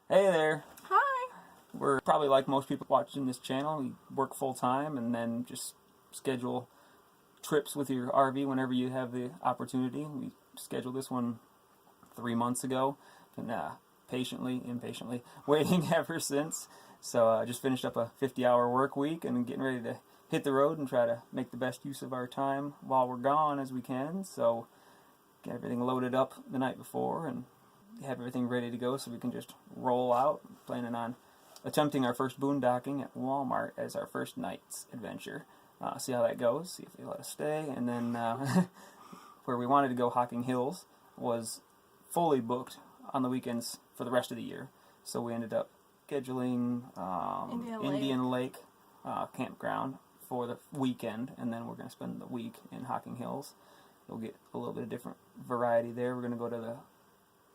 Hey there. Hi. We're probably like most people watching this channel. We work full time and then just schedule trips with your RV whenever you have the opportunity. We scheduled this one 3 months ago and impatiently waiting ever since. So I just finished up a 50-hour work week and getting ready to hit the road and try to make the best use of our time while we're gone as we can. So get everything loaded up the night before and have everything ready to go so we can just roll out. Planning on attempting our first boondocking at Walmart as our first night's adventure. See how that goes, see if they let us stay. And then where we wanted to go, Hocking Hills, was fully booked on the weekends for the rest of the year. So we ended up scheduling Indian Lake campground for the weekend, and then we're going to spend the week in Hocking Hills. We'll get a little bit of different variety there. We're going to go to the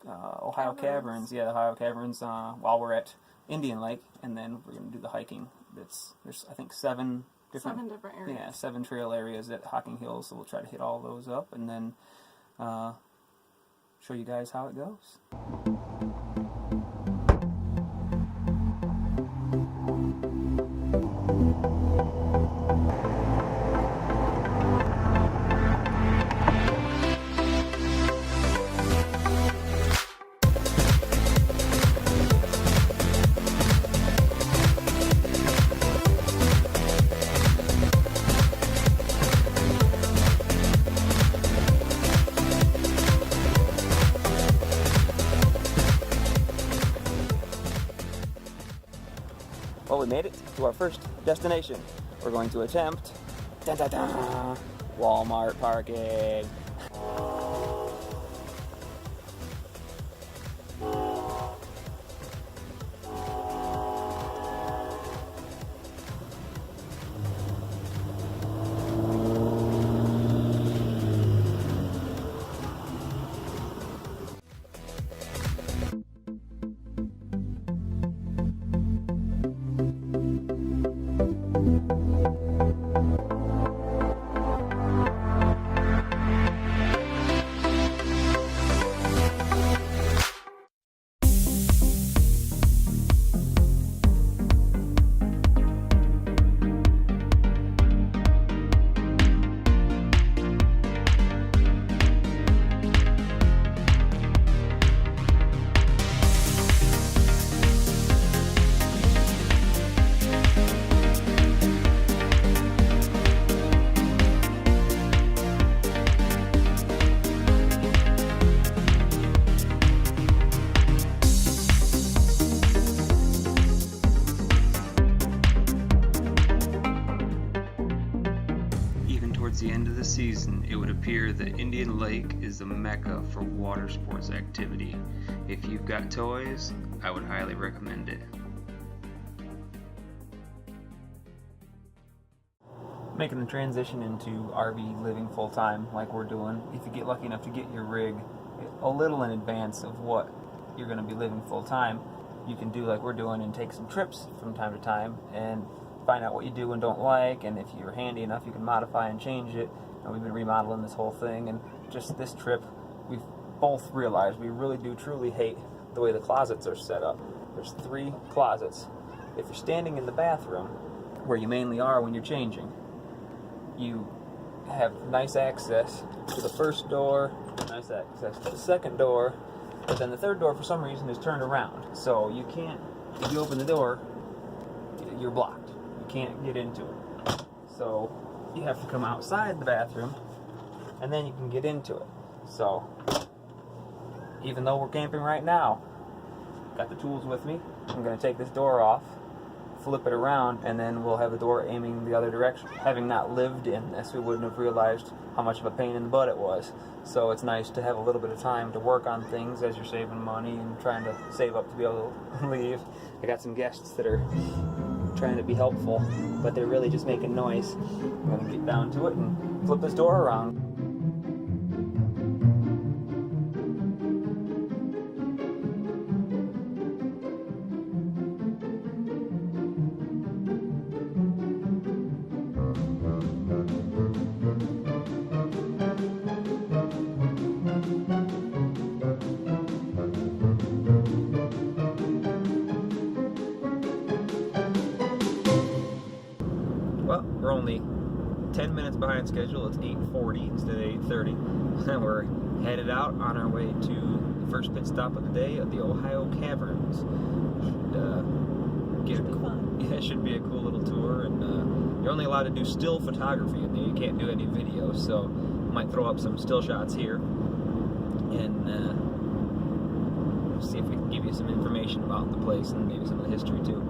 Ohio Caverns. Yeah, the Ohio Caverns while we're at Indian Lake, and then we're going to do the hiking. There's I think seven different areas. Yeah, 7 trail areas at Hocking Hills, so we'll try to hit all those up and then show you guys how it goes. Well, we made it to our first destination. We're going to attempt Walmart parking. Towards the end of the season, it would appear that Indian Lake is the mecca for water sports activity. If you've got toys, I would highly recommend it. Making the transition into RV living full-time like we're doing, if you get lucky enough to get your rig a little in advance of what you're going to be living full-time, you can do like we're doing and take some trips from time to time and find out what you do and don't like, and if you're handy enough you can modify and change it. And we've been remodeling this whole thing, and just this trip we've both realized we really do truly hate the way the closets are set up. There's 3 closets. If you're standing in the bathroom, where you mainly are when you're changing, you have nice access to the first door, nice access to the second door, but then the third door for some reason is turned around. So you can't, if you open the door, you're blocked. Can't get into it. So you have to come outside the bathroom and then you can get into it. So even though we're camping right now, got the tools with me. I'm going to take this door off, flip it around, and then we'll have the door aiming the other direction. Having not lived in this, we wouldn't have realized how much of a pain in the butt it was. So it's nice to have a little bit of time to work on things as you're saving money and trying to save up to be able to leave. I got some guests that are trying to be helpful, but they're really just making noise. I'm going to get down to it and flip this door around. behind schedule. It's 8:40 instead of 8:30. And we're headed out on our way to the first pit stop of the day at the Ohio Caverns. It should be a cool little tour, and you're only allowed to do still photography in there. You can't do any video, so I might throw up some still shots here and see if we can give you some information about the place and maybe some of the history too.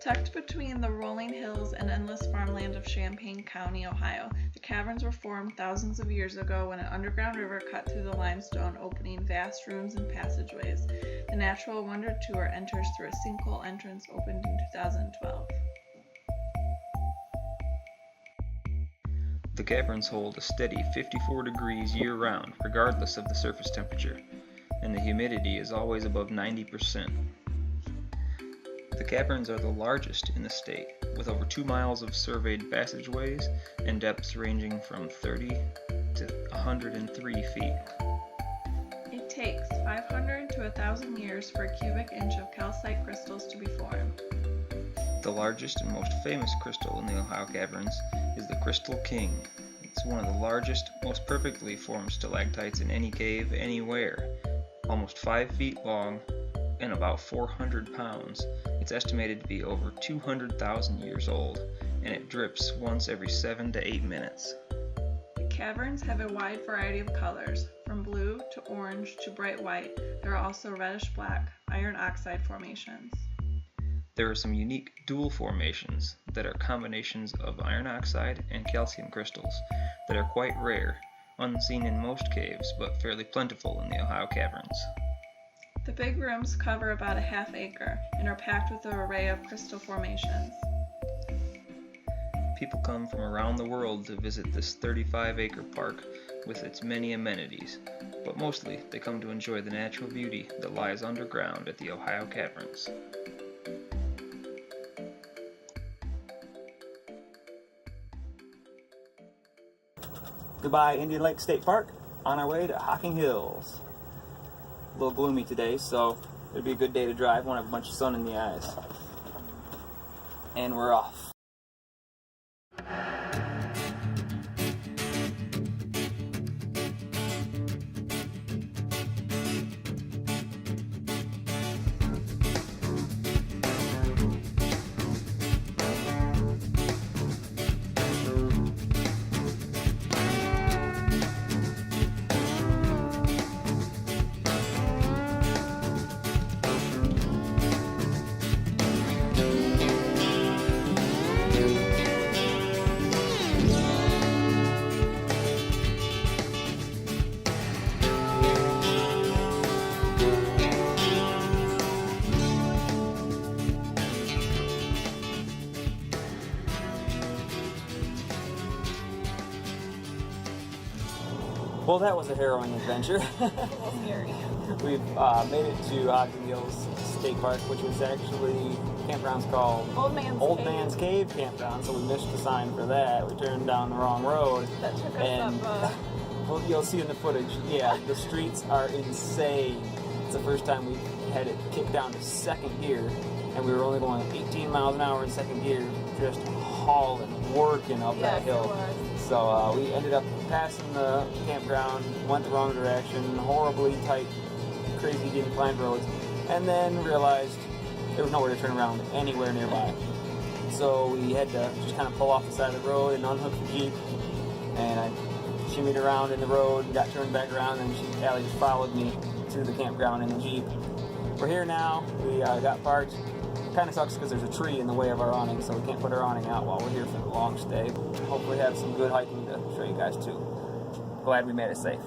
Tucked between the rolling hills and endless farmland of Champaign County, Ohio, the caverns were formed thousands of years ago when an underground river cut through the limestone, opening vast rooms and passageways. The Natural Wonder Tour enters through a sinkhole entrance opened in 2012. The caverns hold a steady 54 degrees year-round, regardless of the surface temperature, and the humidity is always above 90%. The caverns are the largest in the state, with over 2 miles of surveyed passageways and depths ranging from 30 to 103 feet. It takes 500 to 1,000 years for a cubic inch of calcite crystals to be formed. The largest and most famous crystal in the Ohio Caverns is the Crystal King. It's one of the largest, most perfectly formed stalactites in any cave anywhere. Almost 5 feet long and about 400 pounds. It's estimated to be over 200,000 years old, and it drips once every 7 to 8 minutes. The caverns have a wide variety of colors, from blue to orange to bright white. There are also reddish-black iron oxide formations. There are some unique dual formations that are combinations of iron oxide and calcium crystals that are quite rare, unseen in most caves, but fairly plentiful in the Ohio Caverns. The big rooms cover about a half acre and are packed with an array of crystal formations. People come from around the world to visit this 35-acre park with its many amenities, but mostly they come to enjoy the natural beauty that lies underground at the Ohio Caverns. Goodbye, Indian Lake State Park, on our way to Hocking Hills. A little gloomy today, so it'll be a good day to drive. Won't have a bunch of sun in the eyes. And we're off. Well, that was a harrowing adventure. A little scary. We've made it to Hocking Hills State Park, which was actually campground's called Old Man's Cave Campground, so we missed the sign for that. We turned down the wrong road. That took us and, up. Well, you'll see in the footage, yeah, the streets are insane. It's the first time we had it kicked down to second gear, and we were only going 18 miles an hour in second gear, just hauling, working up that hill. So we ended up passing the campground, went the wrong direction, horribly tight, crazy inclined roads, and then realized there was nowhere to turn around anywhere nearby. So we had to just kind of pull off the side of the road and unhook the Jeep, and I shimmied around in the road and got turned back around, and Allie just followed me to the campground in the Jeep. We're here now. We got parked. Kind of sucks because there's a tree in the way of our awning, so we can't put our awning out while we're here for the long stay. Hopefully have some good hiking to show you guys too. Glad we made it safe.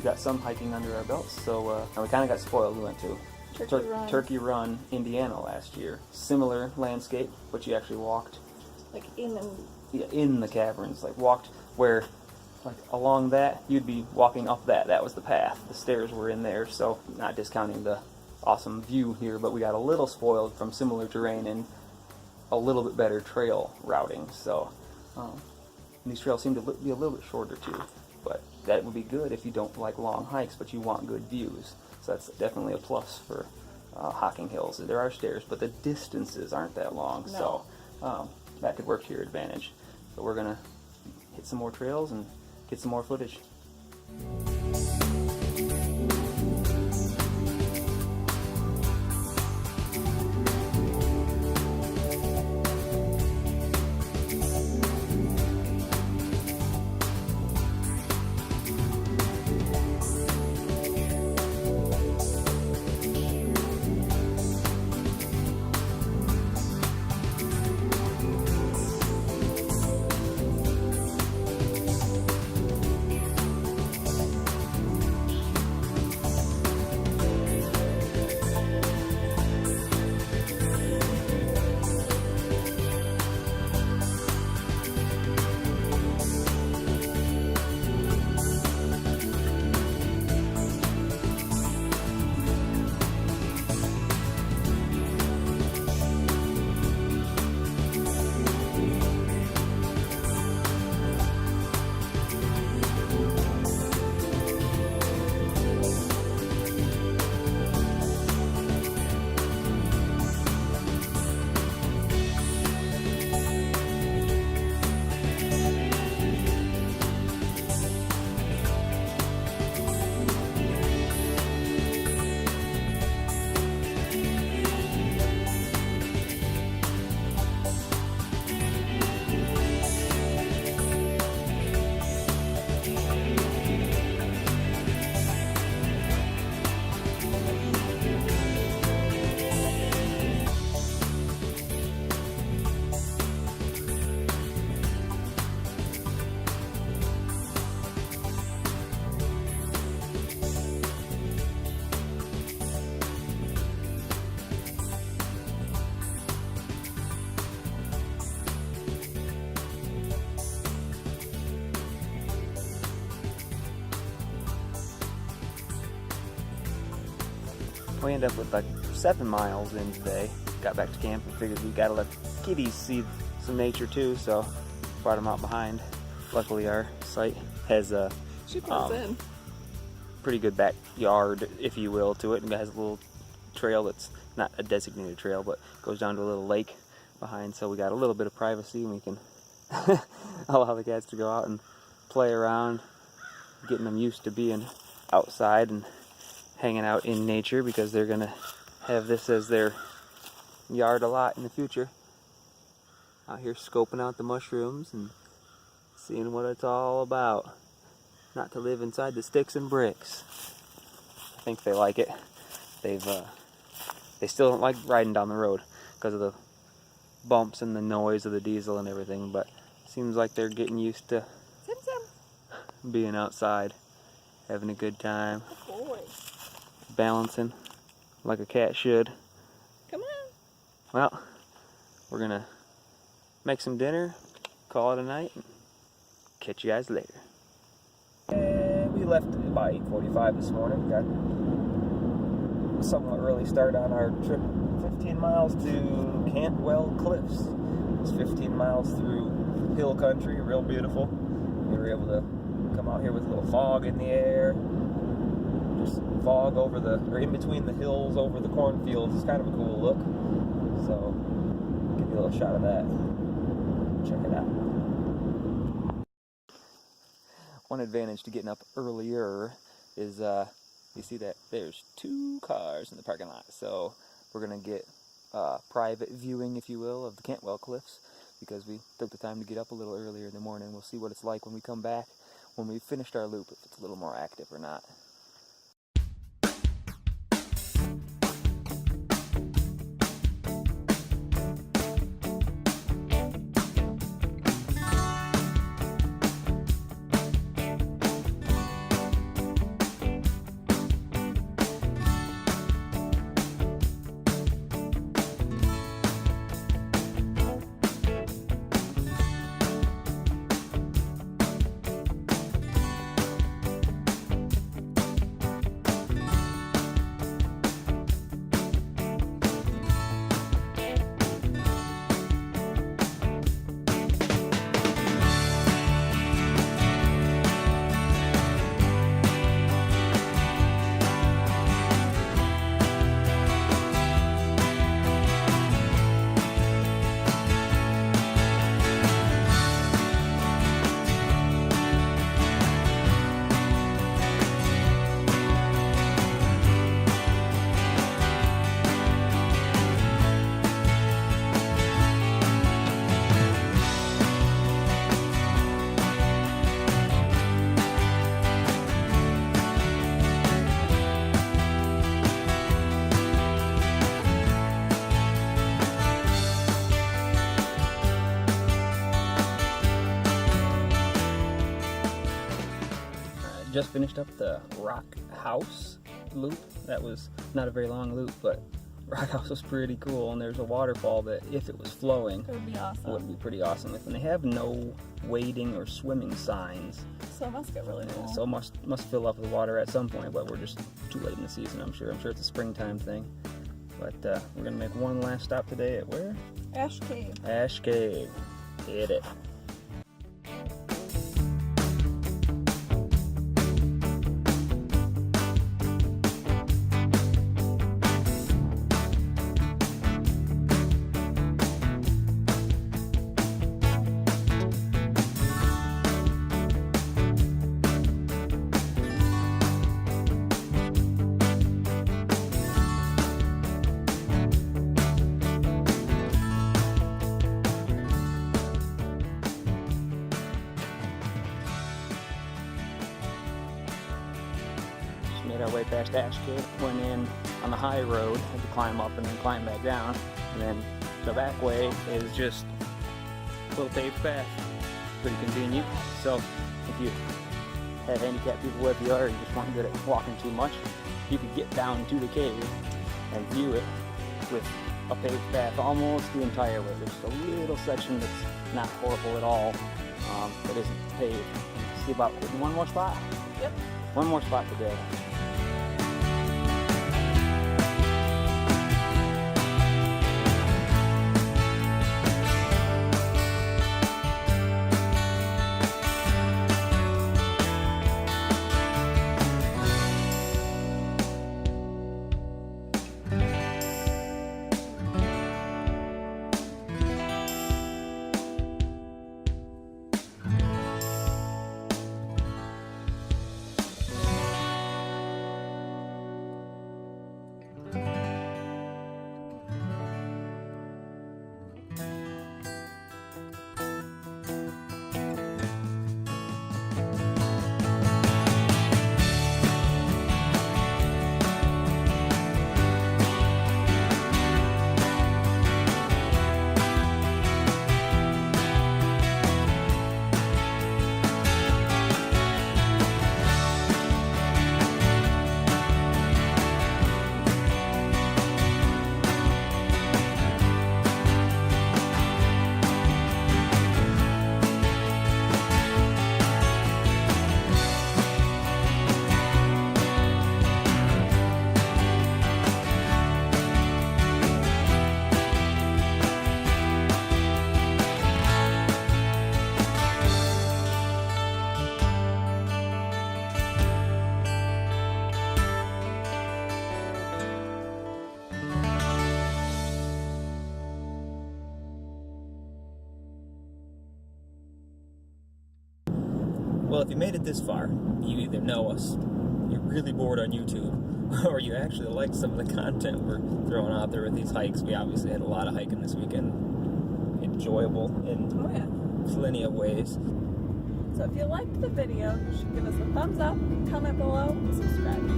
we've got some hiking under our belts, so we kind of got spoiled. We went to Turkey Run, Indiana last year. Similar landscape, but you actually walked like in the caverns, like walked where, like along that, you'd be walking up that was the path. The stairs were in there, so not discounting the awesome view here, but we got a little spoiled from similar terrain and a little bit better trail routing. So these trails seem to be a little bit shorter too, but that would be good if you don't like long hikes but you want good views. So that's definitely a plus for Hocking Hills. There are stairs, but the distances aren't that long, so that could work to your advantage. So we're gonna hit some more trails and get some more footage. We ended up with like 7 miles in today. Got back to camp and figured we gotta let kitties see some nature too, so brought them out behind. Luckily our site has a pretty good backyard, if you will, to it, and it has a little trail that's not a designated trail, but goes down to a little lake behind, so we got a little bit of privacy and we can allow the cats to go out and play around, getting them used to being outside and hanging out in nature, because they're gonna have this as their yard a lot in the future. Out here scoping out the mushrooms and seeing what it's all about. Not to live inside the sticks and bricks. I think they like it. They still don't like riding down the road because of the bumps and the noise of the diesel and everything, but seems like they're getting used to being outside, having a good time. Good boy. Balancing like a cat should. Come on. Well, we're gonna make some dinner, call it a night, and catch you guys later. And we left about 8:45 this morning. Got a somewhat early start on our trip. 15 miles to Cantwell Cliffs. It's 15 miles through hill country, real beautiful. We were able to come out here with a little fog in the air. Just fog over or in between the hills over the cornfields. It's kind of a cool look. So, give you a little shot of that. Check it out. One advantage to getting up earlier is you see that there's 2 cars in the parking lot. So we're gonna get private viewing, if you will, of the Cantwell Cliffs, because we took the time to get up a little earlier in the morning. We'll see what it's like when we come back, when we've finished our loop, if it's a little more active or not. just finished up the Rock House loop. That was not a very long loop, but Rock House was pretty cool, and there's a waterfall that, if it was flowing, It would be awesome. would be pretty awesome. And they have no wading or swimming signs, So it must get really cool. so must fill up with water at some point. But we're just too late in the season. I'm sure it's a springtime thing. But we're gonna make one last stop today at where? Ash Cave. Ash Cave. Hit it. Made our way past Ash Cave, went in on the high road, had to climb up and then climb back down, and then the back way is just a little paved path. Pretty convenient. So if you have handicapped people with you or you just aren't good at walking too much, you could get down to the cave and view it with a paved path almost the entire way. There's just a little section that's not horrible at all, that isn't paved. See about one more spot? Yep. One more spot today. Well, if you made it this far, you either know us, you're really bored on YouTube, or you actually like some of the content we're throwing out there with these hikes. We obviously had a lot of hiking this weekend. Enjoyable in plenty of ways. So if you liked the video, you should give us a thumbs up, comment below, and subscribe.